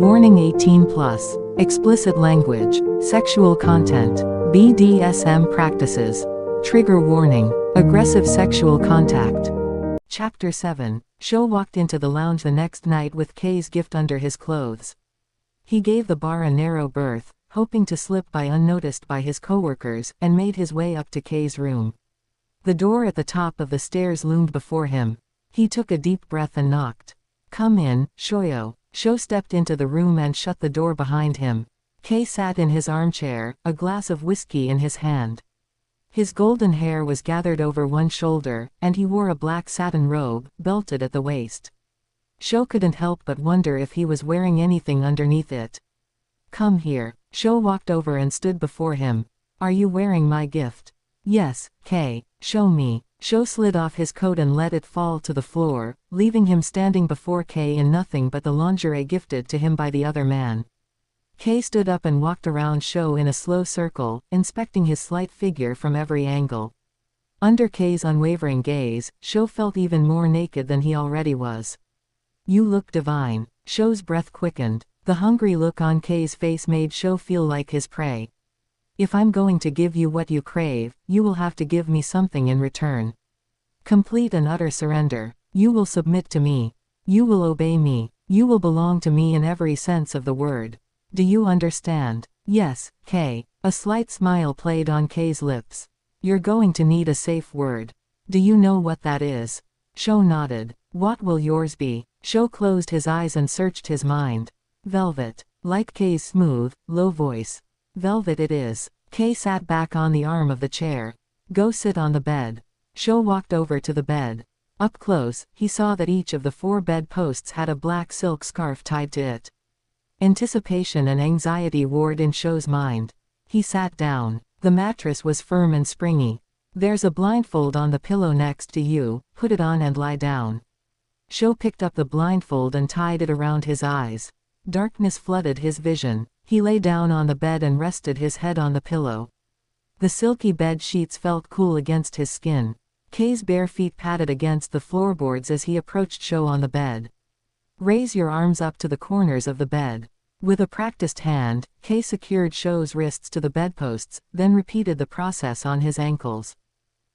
Warning 18 plus. Explicit language, sexual content, BDSM practices. Trigger warning, aggressive sexual contact. Chapter 7. Sho walked into the lounge the next night with Kei's gift under his clothes. He gave the bar a narrow berth, hoping to slip by unnoticed by his coworkers, and made his way up to Kei's room. The door at the top of the stairs loomed before him. He took a deep breath and knocked. "Come in, Shoyo." Sho stepped into the room and shut the door behind him. Kei sat in his armchair, a glass of whiskey in his hand. His golden hair was gathered over one shoulder, and he wore a black satin robe, belted at the waist. Sho couldn't help but wonder if he was wearing anything underneath it. "Come here." Sho walked over and stood before him. "Are you wearing my gift?" "Yes, Kei." "Show me." Sho slid off his coat and let it fall to the floor, leaving him standing before Kei in nothing but the lingerie gifted to him by the other man. Kei stood up and walked around Sho in a slow circle, inspecting his slight figure from every angle. Under Kei's unwavering gaze, Sho felt even more naked than he already was. "You look divine." Sho's breath quickened. The hungry look on Kei's face made Sho feel like his prey. "If I'm going to give you what you crave, you will have to give me something in return. Complete and utter surrender. You will submit to me. You will obey me. You will belong to me in every sense of the word. Do you understand?" "Yes, Kei." A slight smile played on Kei's lips. "You're going to need a safe word. Do you know what that is?" Sho nodded. "What will yours be?" Sho closed his eyes and searched his mind. "Velvet." Like Kei's smooth, low voice. "Velvet it is." Kei sat back on the arm of the chair. "Go sit on the bed." Sho walked over to the bed. Up close, he saw that each of the 4 bed posts had a black silk scarf tied to it. Anticipation and anxiety warred in Sho's mind. He sat down. The mattress was firm and springy. "There's a blindfold on the pillow next to you, put it on and lie down." Sho picked up the blindfold and tied it around his eyes. Darkness flooded his vision. He lay down on the bed and rested his head on the pillow. The silky bed sheets felt cool against his skin. Kei's bare feet patted against the floorboards as he approached Sho on the bed. "Raise your arms up to the corners of the bed." With a practiced hand, Kei secured Sho's wrists to the bedposts, then repeated the process on his ankles.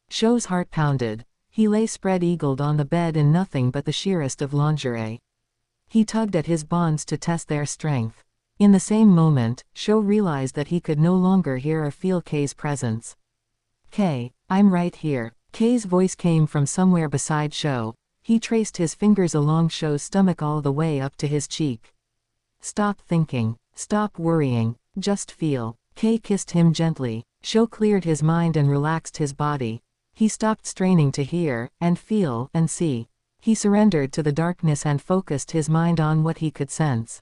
Sho's heart pounded. He lay spread-eagled on the bed in nothing but the sheerest of lingerie. He tugged at his bonds to test their strength. In the same moment, Sho realized that he could no longer hear or feel Kei's presence. "Kei, I'm right here." Kei's voice came from somewhere beside Sho. He traced his fingers along Sho's stomach all the way up to his cheek. "Stop thinking. Stop worrying. Just feel." Kei kissed him gently. Sho cleared his mind and relaxed his body. He stopped straining to hear, and feel, and see. He surrendered to the darkness and focused his mind on what he could sense.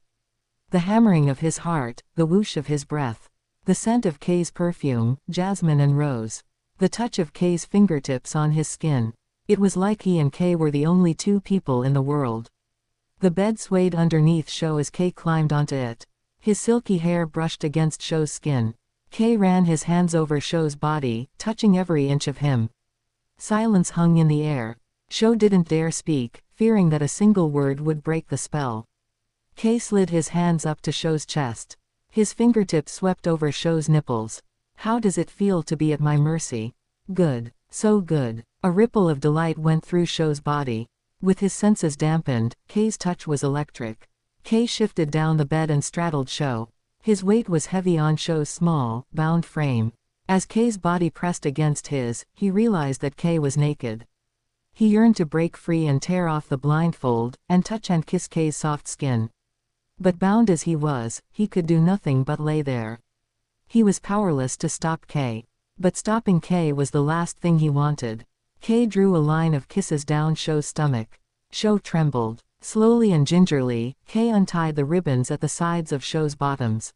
The hammering of his heart, the whoosh of his breath. The scent of Kei's perfume, jasmine and rose. The touch of Kei's fingertips on his skin. It was like he and Kei were the only 2 people in the world. The bed swayed underneath Sho as Kei climbed onto it. His silky hair brushed against Sho's skin. Kei ran his hands over Sho's body, touching every inch of him. Silence hung in the air. Sho didn't dare speak, fearing that a single word would break the spell. Kei slid his hands up to Sho's chest. His fingertips swept over Sho's nipples. "How does it feel to be at my mercy?" "Good. So good." A ripple of delight went through Sho's body. With his senses dampened, Kei's touch was electric. Kei shifted down the bed and straddled Sho. His weight was heavy on Sho's small, bound frame. As Kei's body pressed against his, he realized that Kei was naked. He yearned to break free and tear off the blindfold, and touch and kiss Kei's soft skin. But bound as he was, he could do nothing but lay there. He was powerless to stop Kei. But stopping Kei was the last thing he wanted. Kei drew a line of kisses down Sho's stomach. Sho trembled. Slowly and gingerly, Kei untied the ribbons at the sides of Sho's bottoms.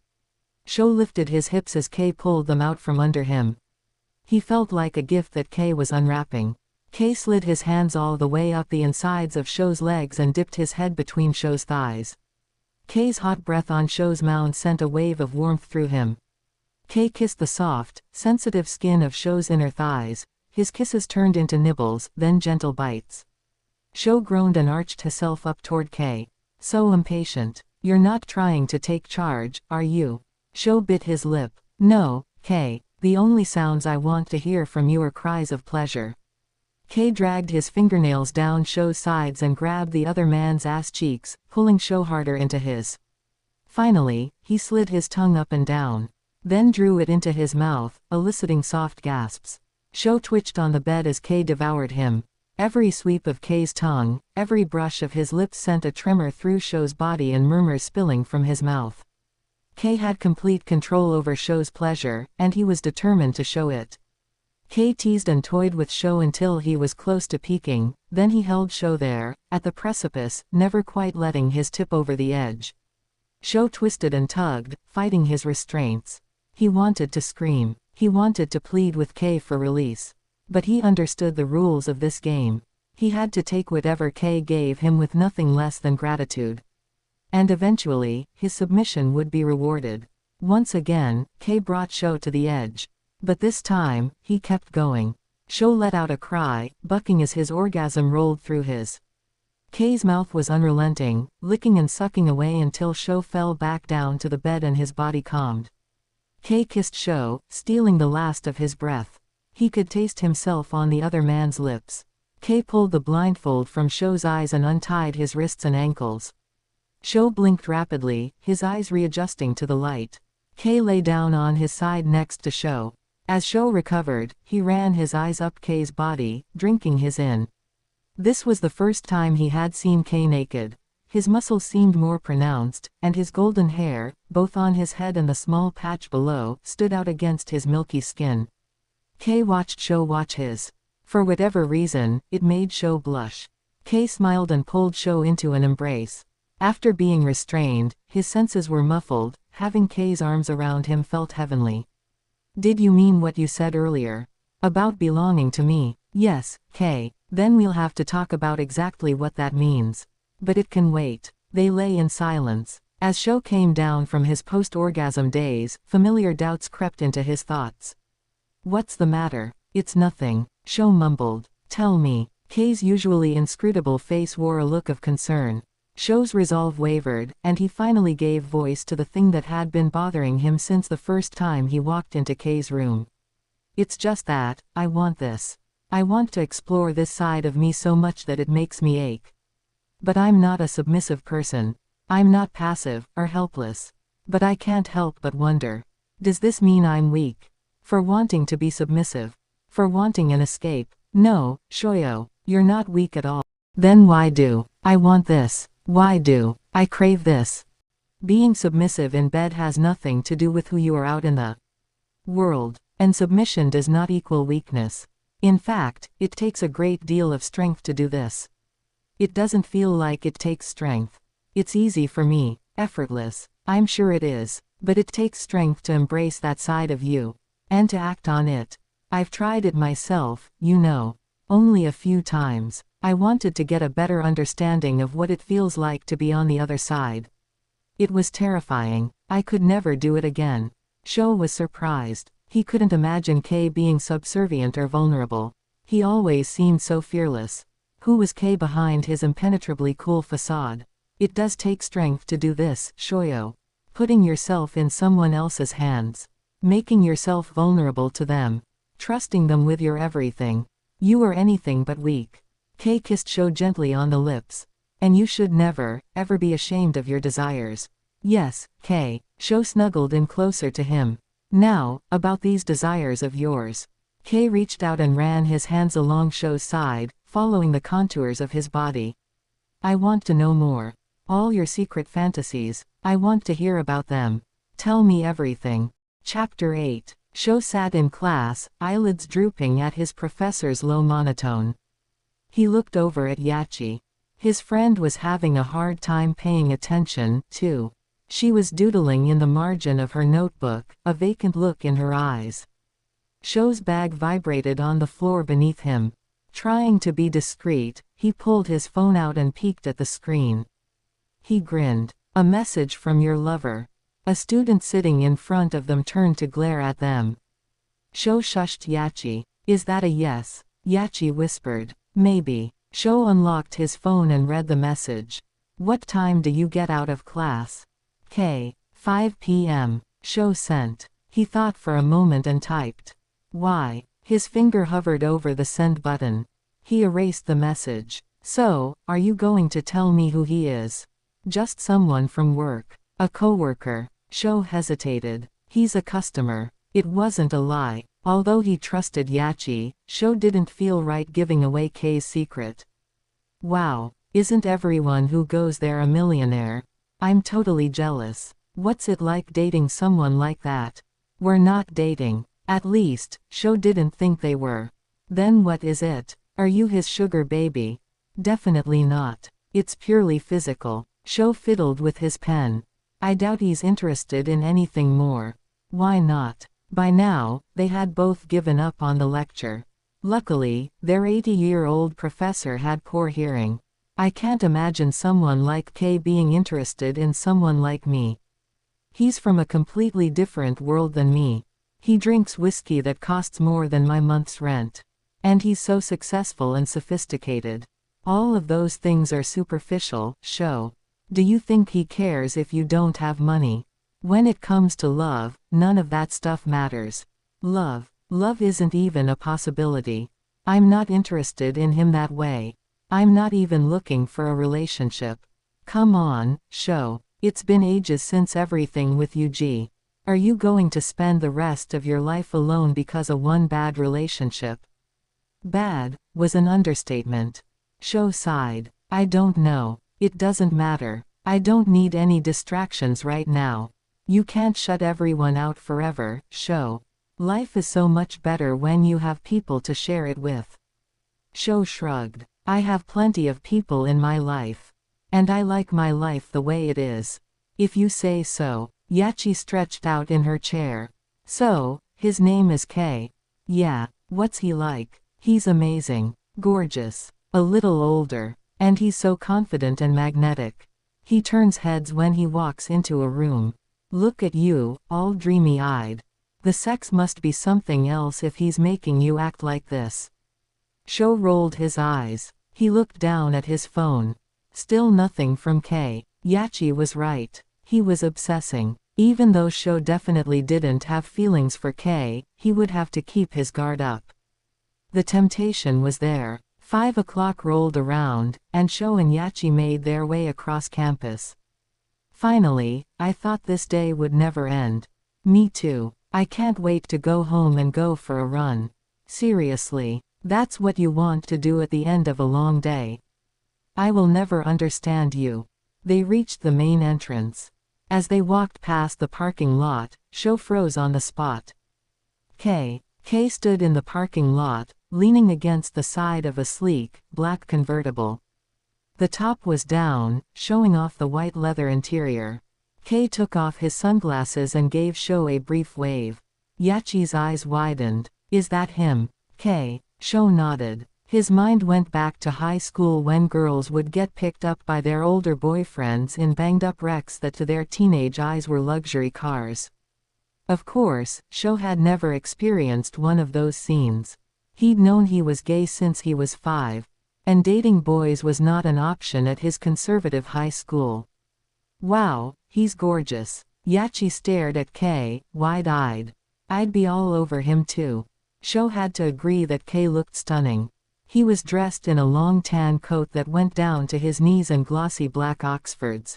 Sho lifted his hips as Kei pulled them out from under him. He felt like a gift that Kei was unwrapping. Kei slid his hands all the way up the insides of Sho's legs and dipped his head between Sho's thighs. Kei's hot breath on Sho's mound sent a wave of warmth through him. Kei kissed the soft, sensitive skin of Sho's inner thighs. His kisses turned into nibbles, then gentle bites. Sho groaned and arched herself up toward Kei. "So impatient. You're not trying to take charge, are you? Sho bit his lip. No, Kei. The only sounds I want to hear from you are cries of pleasure. Kei dragged his fingernails down Sho's sides and grabbed the other man's ass cheeks, pulling Sho harder into his. Finally, he slid his tongue up and down. Then drew it into his mouth, eliciting soft gasps. Sho twitched on the bed as Kei devoured him. Every sweep of Kei's tongue, every brush of his lips sent a tremor through Sho's body and murmurs spilling from his mouth. Kei had complete control over Sho's pleasure, and he was determined to show it. Kei teased and toyed with Sho until he was close to peaking, then he held Sho there, at the precipice, never quite letting his tip over the edge. Sho twisted and tugged, fighting his restraints. He wanted to scream. He wanted to plead with Kei for release. But he understood the rules of this game. He had to take whatever Kei gave him with nothing less than gratitude. And eventually, his submission would be rewarded. Once again, Kei brought Sho to the edge. But this time, he kept going. Sho let out a cry, bucking as his orgasm rolled through his. Kei's mouth was unrelenting, licking and sucking away until Sho fell back down to the bed and his body calmed. Kei kissed Sho, stealing the last of his breath. He could taste himself on the other man's lips. Kei pulled the blindfold from Sho's eyes and untied his wrists and ankles. Sho blinked rapidly, his eyes readjusting to the light. Kei lay down on his side next to Sho. As Sho recovered, he ran his eyes up Kei's body, drinking his in. This was the first time he had seen Kei naked. His muscles seemed more pronounced, and his golden hair, both on his head and the small patch below, stood out against his milky skin. Kei watched Sho watch his. For whatever reason, it made Sho blush. Kei smiled and pulled Sho into an embrace. After being restrained, his senses were muffled, having Kei's arms around him felt heavenly. Did you mean what you said earlier? About belonging to me? Yes, Kei. Then we'll have to talk about exactly what that means. But it can wait. They lay in silence. As Sho came down from his post-orgasm daze, familiar doubts crept into his thoughts. What's the matter? It's nothing, Sho mumbled. Tell me. Kei's usually inscrutable face wore a look of concern. Sho's resolve wavered, and he finally gave voice to the thing that had been bothering him since the first time he walked into Kei's room. It's just that, I want this. I want to explore this side of me so much that it makes me ache. But I'm not a submissive person. I'm not passive, or helpless. But I can't help but wonder. Does this mean I'm weak? For wanting to be submissive. For wanting an escape. No, Shoyo, you're not weak at all. Then why do I want this? Why do I crave this? Being submissive in bed has nothing to do with who you are out in the world. And submission does not equal weakness. In fact, it takes a great deal of strength to do this. It doesn't feel like it takes strength. It's easy for me, effortless. I'm sure it is. But it takes strength to embrace that side of you. And to act on it. I've tried it myself, you know. Only a few times. I wanted to get a better understanding of what it feels like to be on the other side. It was terrifying. I could never do it again. Sho was surprised. He couldn't imagine Kei being subservient or vulnerable. He always seemed so fearless. Who was Kei behind his impenetrably cool facade? It does take strength to do this, Shoyo. Putting yourself in someone else's hands. Making yourself vulnerable to them. Trusting them with your everything. You are anything but weak. Kei kissed Sho gently on the lips. And you should never, ever be ashamed of your desires. Yes, Kei. Sho snuggled in closer to him. Now, about these desires of yours. Kei reached out and ran his hands along Sho's side, following the contours of his body. I want to know more. All your secret fantasies, I want to hear about them. Tell me everything. Chapter 8. Sho sat in class, eyelids drooping at his professor's low monotone. He looked over at Yachi. His friend was having a hard time paying attention, too. She was doodling in the margin of her notebook, a vacant look in her eyes. Sho's bag vibrated on the floor beneath him. Trying to be discreet, he pulled his phone out and peeked at the screen. He grinned. A message from your lover. A student sitting in front of them turned to glare at them. Sho shushed Yachi. Is that a yes? Yachi whispered. Maybe. Sho unlocked his phone and read the message. What time do you get out of class? K. 5 p.m. Sho sent. He thought for a moment and typed. Y. His finger hovered over the send button. He erased the message. So, are you going to tell me who he is? Just someone from work. A coworker. Sho hesitated. He's a customer. It wasn't a lie. Although he trusted Yachi, Sho didn't feel right giving away Kei's secret. Wow, isn't everyone who goes there a millionaire? I'm totally jealous. What's it like dating someone like that? We're not dating. At least, Sho didn't think they were. Then what is it? Are you his sugar baby? Definitely not. It's purely physical. Sho fiddled with his pen. I doubt he's interested in anything more. Why not? By now, they had both given up on the lecture. Luckily, their 80-year-old professor had poor hearing. I can't imagine someone like Kei being interested in someone like me. He's from a completely different world than me. He drinks whiskey that costs more than my month's rent. And he's so successful and sophisticated. All of those things are superficial, Sho. Do you think he cares if you don't have money? When it comes to love, none of that stuff matters. Love isn't even a possibility. I'm not interested in him that way. I'm not even looking for a relationship. Come on, Sho. It's been ages since everything with Yuji. Are you going to spend the rest of your life alone because of one bad relationship? Bad was an understatement. Sho sighed. I don't know. It doesn't matter. I don't need any distractions right now. You can't shut everyone out forever, Sho. Life is so much better when you have people to share it with. Sho shrugged. I have plenty of people in my life. And I like my life the way it is. If you say so. Yachi stretched out in her chair. So, his name is Kei. Yeah, what's he like? He's amazing. Gorgeous. A little older. And he's so confident and magnetic. He turns heads when he walks into a room. Look at you, all dreamy-eyed. The sex must be something else if he's making you act like this. Sho rolled his eyes. He looked down at his phone. Still nothing from Kei. Yachi was right. He was obsessing. Even though Sho definitely didn't have feelings for Kei, he would have to keep his guard up. The temptation was there. 5 o'clock rolled around, and Sho and Yachi made their way across campus. Finally, I thought this day would never end. Me too. I can't wait to go home and go for a run. Seriously, that's what you want to do at the end of a long day. I will never understand you. They reached the main entrance. As they walked past the parking lot, Sho froze on the spot. Kei stood in the parking lot, leaning against the side of a sleek, black convertible. The top was down, showing off the white leather interior. Kei took off his sunglasses and gave Sho a brief wave. Yachi's eyes widened. Is that him? Kei. Sho nodded. His mind went back to high school when girls would get picked up by their older boyfriends in banged-up wrecks that to their teenage eyes were luxury cars. Of course, Sho had never experienced one of those scenes. He'd known he was gay since he was 5, and dating boys was not an option at his conservative high school. Wow, he's gorgeous. Yachi stared at Kei, wide-eyed. I'd be all over him too. Sho had to agree that Kei looked stunning. He was dressed in a long tan coat that went down to his knees and glossy black Oxfords.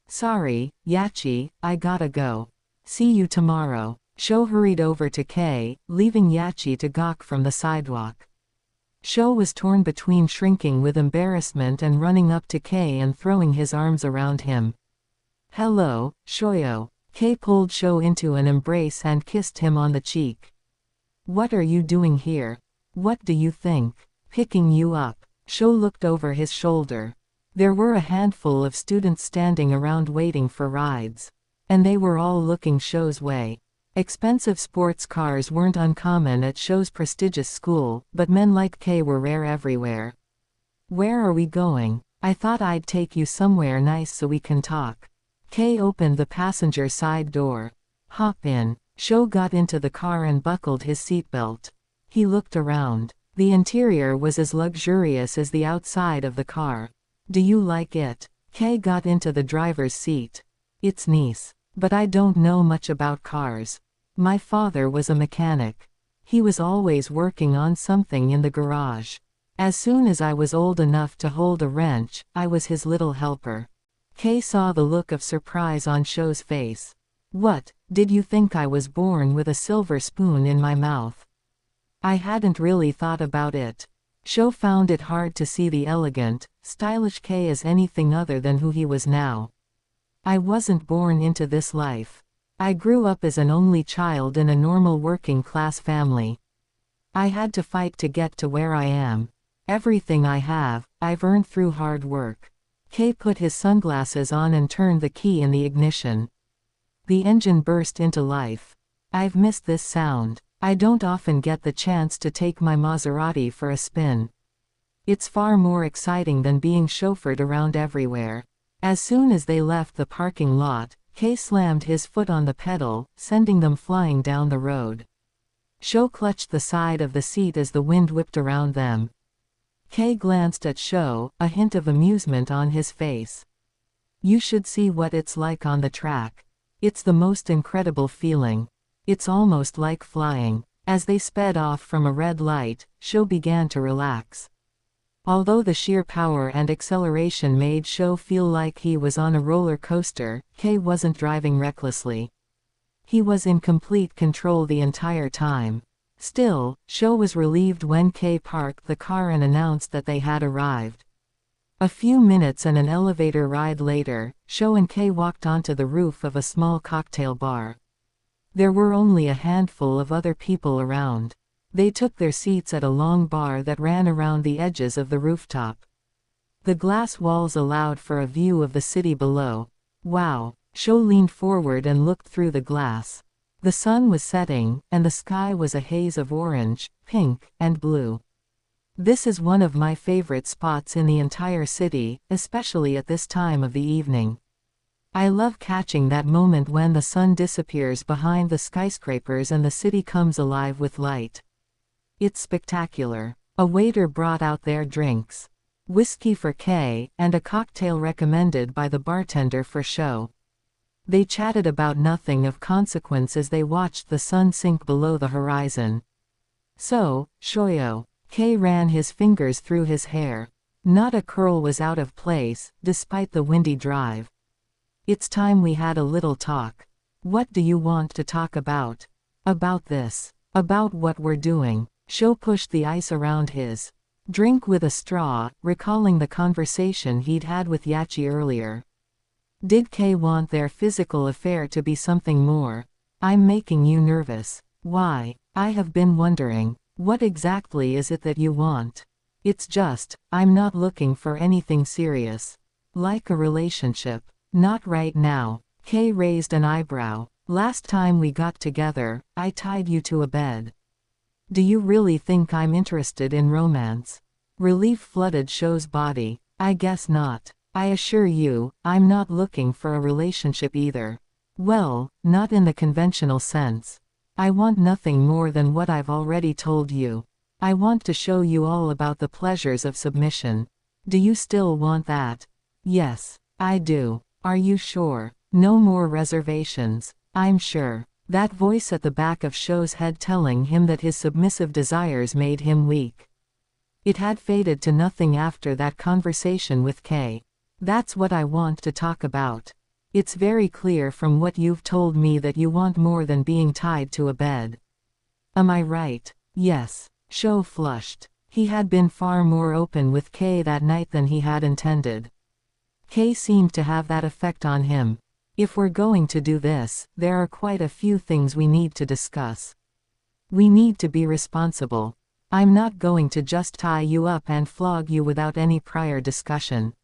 Sorry, Yachi, I gotta go. See you tomorrow. Sho hurried over to Kei, leaving Yachi to gawk from the sidewalk. Sho was torn between shrinking with embarrassment and running up to Kei and throwing his arms around him. Hello, Shoyo. Kei pulled Sho into an embrace and kissed him on the cheek. What are you doing here? What do you think? Picking you up. Sho looked over his shoulder. There were a handful of students standing around waiting for rides. And they were all looking Sho's way. Expensive sports cars weren't uncommon at Sho's prestigious school, but men like Kei were rare everywhere. Where are we going? I thought I'd take you somewhere nice so we can talk. Kei opened the passenger side door. Hop in. Sho got into the car and buckled his seatbelt. He looked around. The interior was as luxurious as the outside of the car. Do you like it? Kay got into the driver's seat. It's nice. But I don't know much about cars. My father was a mechanic. He was always working on something in the garage. As soon as I was old enough to hold a wrench, I was his little helper. Kay saw the look of surprise on Sho's face. What, did you think I was born with a silver spoon in my mouth? I hadn't really thought about it. Sho found it hard to see the elegant, stylish Kay as anything other than who he was now. I wasn't born into this life. I grew up as an only child in a normal working-class family. I had to fight to get to where I am. Everything I have, I've earned through hard work. Kay put his sunglasses on and turned the key in the ignition. The engine burst into life. I've missed this sound. I don't often get the chance to take my Maserati for a spin. It's far more exciting than being chauffeured around everywhere. As soon as they left the parking lot, Kay slammed his foot on the pedal, sending them flying down the road. Sho clutched the side of the seat as the wind whipped around them. Kay glanced at Sho, a hint of amusement on his face. You should see what it's like on the track. It's the most incredible feeling. It's almost like flying. As they sped off from a red light, Sho began to relax. Although the sheer power and acceleration made Sho feel like he was on a roller coaster, Kay wasn't driving recklessly. He was in complete control the entire time. Still, Sho was relieved when Kay parked the car and announced that they had arrived. A few minutes and an elevator ride later, Sho and Kay walked onto the roof of a small cocktail bar. There were only a handful of other people around. They took their seats at a long bar that ran around the edges of the rooftop. The glass walls allowed for a view of the city below. Wow! Sho leaned forward and looked through the glass. The sun was setting, and the sky was a haze of orange, pink, and blue. This is one of my favorite spots in the entire city, especially at this time of the evening. I love catching that moment when the sun disappears behind the skyscrapers and the city comes alive with light. It's spectacular. A waiter brought out their drinks. Whiskey for Kay, and a cocktail recommended by the bartender for Sho. They chatted about nothing of consequence as they watched the sun sink below the horizon. So, Shoyo. Kay ran his fingers through his hair. Not a curl was out of place, despite the windy drive. It's time we had a little talk. What do you want to talk about? About this. About what we're doing. Sho pushed the ice around his drink with a straw, recalling the conversation he'd had with Yachi earlier. Did Kay want their physical affair to be something more? I'm making you nervous. Why? I have been wondering. What exactly is it that you want? It's just, I'm not looking for anything serious. Like a relationship. Not right now. Kay raised an eyebrow. Last time we got together, I tied you to a bed. Do you really think I'm interested in romance? Relief flooded Sho's body. I guess not. I assure you, I'm not looking for a relationship either. Well, not in the conventional sense. I want nothing more than what I've already told you. I want to show you all about the pleasures of submission. Do you still want that? Yes, I do. Are you sure? No more reservations. I'm sure. That voice at the back of Sho's head telling him that his submissive desires made him weak. It had faded to nothing after that conversation with Kay. That's what I want to talk about. It's very clear from what you've told me that you want more than being tied to a bed. Am I right? Yes. Sho flushed. He had been far more open with Kay that night than he had intended. Kay seemed to have that effect on him. If we're going to do this, there are quite a few things we need to discuss. We need to be responsible. I'm not going to just tie you up and flog you without any prior discussion.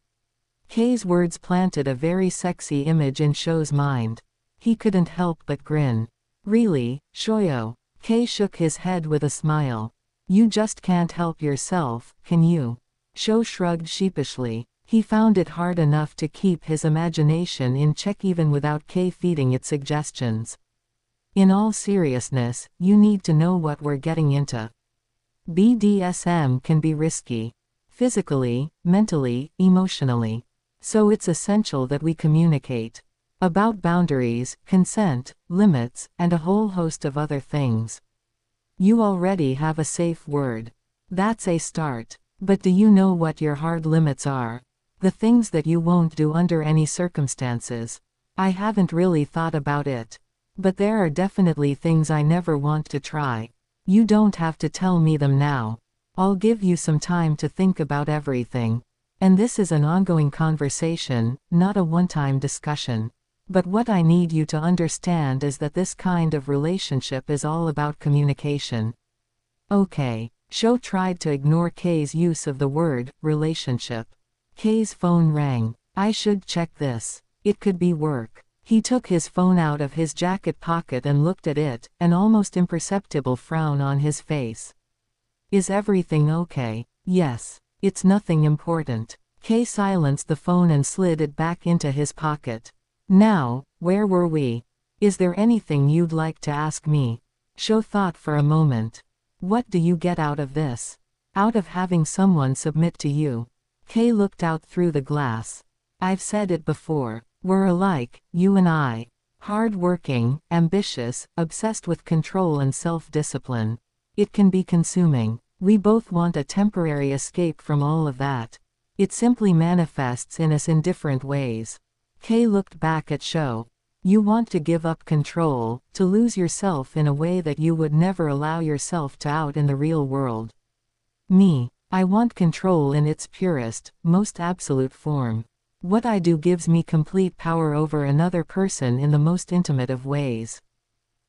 Kay's words planted a very sexy image in Sho's mind. He couldn't help but grin. Really, Shoyo? Kay shook his head with a smile. You just can't help yourself, can you? Sho shrugged sheepishly. He found it hard enough to keep his imagination in check even without Kay feeding it suggestions. In all seriousness, you need to know what we're getting into. BDSM can be risky. Physically, mentally, emotionally. So it's essential that we communicate. About boundaries, consent, limits, and a whole host of other things. You already have a safe word. That's a start. But do you know what your hard limits are? The things that you won't do under any circumstances. I haven't really thought about it. But there are definitely things I never want to try. You don't have to tell me them now. I'll give you some time to think about everything. And this is an ongoing conversation, not a one-time discussion. But what I need you to understand is that this kind of relationship is all about communication. Okay. Sho tried to ignore Kei's use of the word relationship. Kei's phone rang. I should check this. It could be work. He took his phone out of his jacket pocket and looked at it, an almost imperceptible frown on his face. Is everything okay? Yes. It's nothing important. Kei silenced the phone and slid it back into his pocket. Now, where were we? Is there anything you'd like to ask me? Sho thought for a moment. What do you get out of this? Out of having someone submit to you? Kei looked out through the glass. I've said it before. We're alike, you and I. Hard-working, ambitious, obsessed with control and self-discipline. It can be consuming. We both want a temporary escape from all of that. It simply manifests in us in different ways. Kei looked back at Sho. You want to give up control, to lose yourself in a way that you would never allow yourself to out in the real world. Me. I want control in its purest, most absolute form. What I do gives me complete power over another person in the most intimate of ways.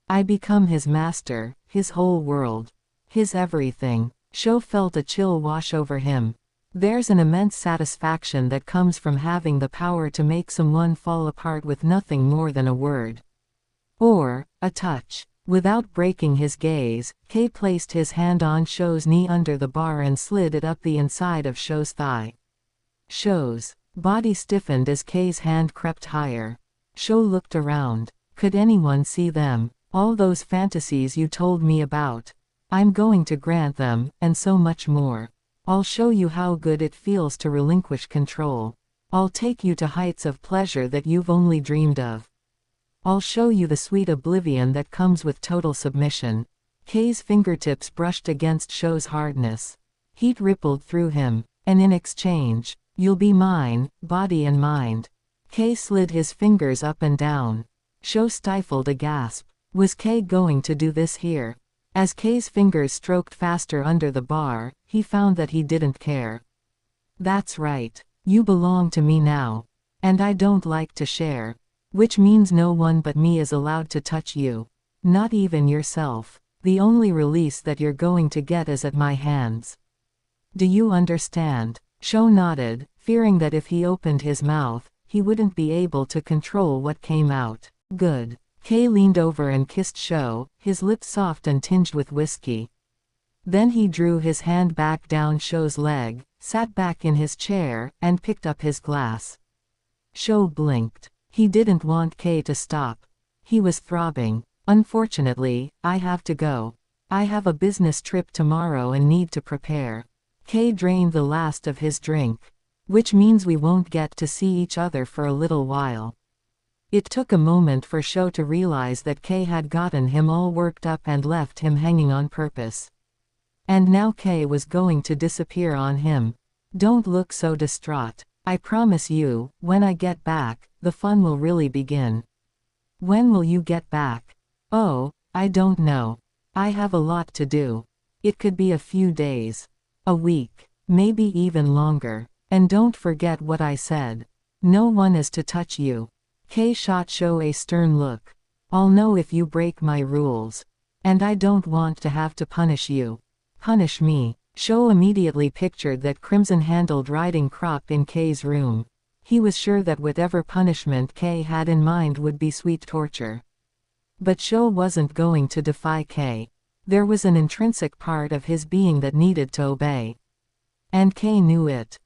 I become his master, his whole world. His everything. Sho felt a chill wash over him. There's an immense satisfaction that comes from having the power to make someone fall apart with nothing more than a word. Or a touch. Without breaking his gaze, Kei placed his hand on Sho's knee under the bar and slid it up the inside of Sho's thigh. Sho's body stiffened as Kei's hand crept higher. Sho looked around. Could anyone see them? All those fantasies you told me about. I'm going to grant them, and so much more. I'll show you how good it feels to relinquish control. I'll take you to heights of pleasure that you've only dreamed of. I'll show you the sweet oblivion that comes with total submission. Kei's fingertips brushed against Sho's hardness. Heat rippled through him. And in exchange, you'll be mine, body and mind. Kei slid his fingers up and down. Sho stifled a gasp. Was Kei going to do this here? As Kei's fingers stroked faster under the bar, he found that he didn't care. That's right. You belong to me now. And I don't like to share. Which means no one but me is allowed to touch you. Not even yourself. The only release that you're going to get is at my hands. Do you understand? Sho nodded, fearing that if he opened his mouth, he wouldn't be able to control what came out. Good. Kei leaned over and kissed Sho, his lips soft and tinged with whiskey. Then he drew his hand back down Sho's leg, sat back in his chair, and picked up his glass. Sho blinked. He didn't want Kei to stop. He was throbbing. Unfortunately, I have to go. I have a business trip tomorrow and need to prepare. Kei drained the last of his drink. Which means we won't get to see each other for a little while. It took a moment for Sho to realize that Kei had gotten him all worked up and left him hanging on purpose. And now Kei was going to disappear on him. Don't look so distraught. I promise you, when I get back, the fun will really begin. When will you get back? Oh, I don't know. I have a lot to do. It could be a few days. A week. Maybe even longer. And don't forget what I said. No one is to touch you. Kei shot Sho a stern look. I'll know if you break my rules. And I don't want to have to punish you. Punish me. Sho immediately pictured that crimson-handled riding crop in Kei's room. He was sure that whatever punishment Kei had in mind would be sweet torture. But Sho wasn't going to defy Kei. There was an intrinsic part of his being that needed to obey. And Kei knew it.